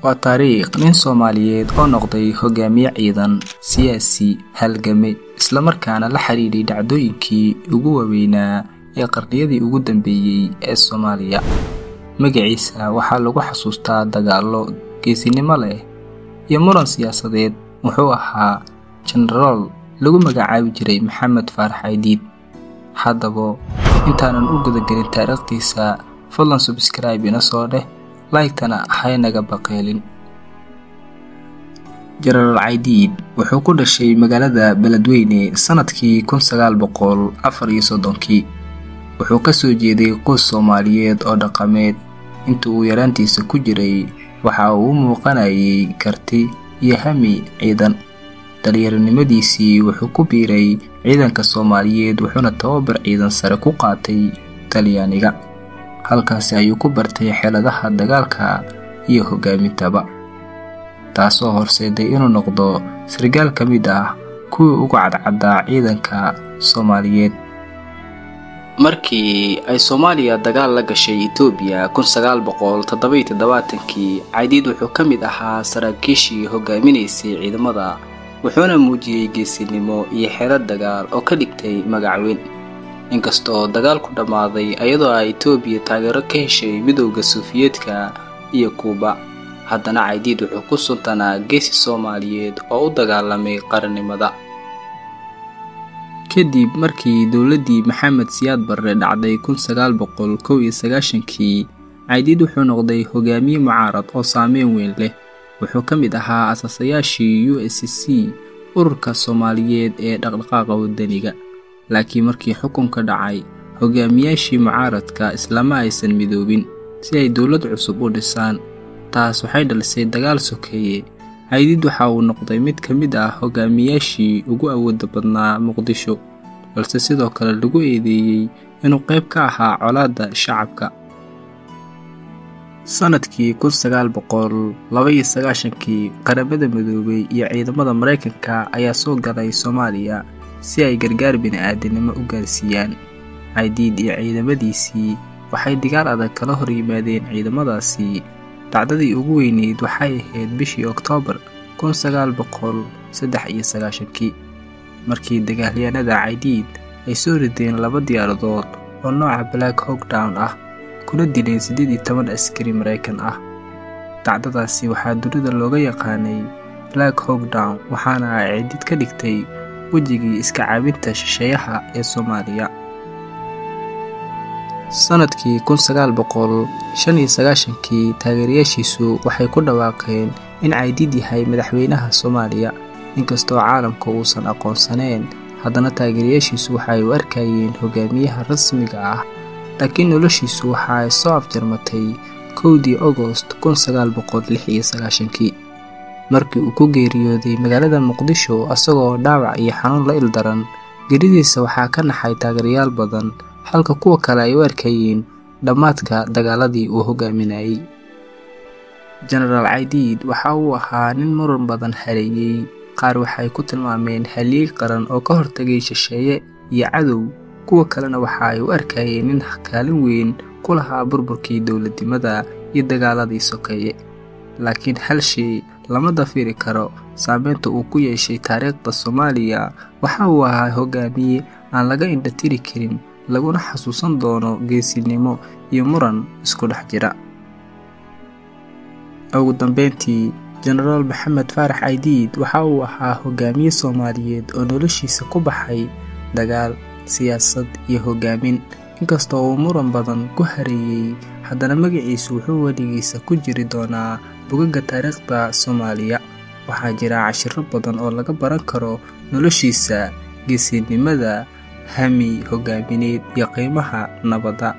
waa taariikh nin Soomaaliyeed oo noqday hogaamiye ciidan, siyaasi, halgame, isla markaana la xiriiray dhacdooyinkii ugu waaweynaa ee qarniyadii ugu dambeeyay ee Soomaaliya. Magaciisa waxaa lagu xasuustaa dagaallo geesinimo leh iyo muran siyaasadeed. Wuxuu ahaa General lagu magacaabi jiray Maxamed Faarax Aydiid. Haddaba intaanan u gudagelin taariikhdiisa, fadlan subscribe ina soo dheh, like-tana haynaga baqeelin. General Aydiid wuxuu ku dhashay magaalada Beledweyne sanadkii 1934. wuxuu ka soo jeeday qoys Soomaaliyeed oo dhaqameed. Intii uu yaraantiisa ku jiray, waxa uu muuqanayay karti iyo hami ciidan. Dhalinyaronimadiisii wuxuu ku biiray ciidanka Soomaaliyeed, wuxuuna tababar ciidan sare ku qaatay Talyaaniga. halkaas ayuu ku bartay xeeladaha dagaalka iyo hogaamintaba, taasoo horseeday inuu noqdo sargaal ka mid ah kuwii ugu cadcadda ciidanka Soomaaliyeed. Markii ay Soomaaliya dagaal la gashay Itoobiya 1977, Aydiid wuxuu ka mid ahaa saraakiishii hogaaminaysay ciidamada, wuxuuna muujiyay geesinimo iyo xeelad dagaal oo ka dhigtay magac weyn. Inkastoo dagaalku dhamaaday iyadoo ay Itoobiya taageero ka heshay midowga Sofiyeedka iyo Kuuba, haddana Aydiid wuxuu ku suntanaa geesi Soomaaliyeed oo u dagaalamay qarannimada. kadib markii dowladdii Maxamed Siyaad Barre dhacday 1991, Aydiid wuxuu noqday hogaamiye mucaarad oo saameyn weyn leh. wuxuu ka mid ahaa asaasayaashii USC, ururka Soomaaliyeed ee dhaqdhaqaaqa wadaniga. laakiin markii xukunka dhacay, hogaamiyaashii mucaaradka islama aysan midoobin si ay dowlad cusub u dhisaan. taas waxay dhalisay dagaal sokeeye. Aydiid waxa uu noqday mid ka mid ah hogaamiyaashii ugu awoodda badnaa Muqdisho, balse sidoo kale lagu eedeeyay inuu qayb ka ahaa colaadda shacabka. sanadkii 1992, qaramada midoobay iyo ciidamada Mareykanka ayaa soo galay Soomaaliya si ay gargaar bini'aadanimo u gaarsiiyaan. Aydiid iyo ciidamadiisii waxay dagaal adag kala hor yimaadeen ciidamadaasi. dhacdadii ugu weyneyd waxay ahayd bishii Oktoobar 1993, markii dagaalyahanada Aydiid ay soo rideen 2 diyaaradood oo nooca Black Hawk Down ah, kuna dileen 18 askari Mareykan ah. dhacdadaasi waxaa dunida looga yaqaanay Black Hawk Down, waxaana ay Aydiid ka dhigtay wejigii iska caabinta shisheeyaha ee Soomaaliya. sanadkii 1995, taageerayaashiisu waxay ku dhawaaqeen in Aydiid yahay madaxweynaha Soomaaliya. inkastoo caalamka uusan aqoonsaneen, haddana taageerayaashiisu waxay u arkayeen hogaamiyaha rasmiga ah. laakiin noloshiisu waxa ay soo afjarmatay 1 August 1996, markii uu ku geeriyooday magaalada Muqdisho asagoo dhaawac iyo xanuun la ildaran. geeridiisa waxaa ka naxay taageerayaal badan, halka kuwa kale ay u arkayeen dhammaadka dagaaladii uu hogaaminayay. General Aydiid waxa uu ahaa nin muran badan hareeyay. qaar waxay ku tilmaameen halyeey qaran oo ka hortagay shisheeye iyo cadow, kuwa kalena waxa ay u arkayeen nin kaalin weyn ku lahaa burburkii dowladnimada iyo dagaaladii sokeeye. laakiin hal shay lama dafiri karo: saameynta uu ku yeeshay taariikhda Soomaaliya. waxa uu ahaa hogaamiye aan laga indhatiri karin, laguna xasuusan doono geesinimo iyo muran isku dhex jira. ugu dambeyntii, General Maxamed Faarax Aydiid waxa uu ahaa hogaamiye Soomaaliyeed oo noloshiisa ku baxay dagaal, siyaasad iyo hogaamin. inkastoo uu muran badan ku hareeyay, haddana magaciisu wuxuu weligiisa ku jiri doonaa bugaga taariikhda Soomaaliya. waxaa jira cashiro badan oo laga baran karo noloshiisa, geesinimada, hami hogaamineed iyo qiimaha nabadda.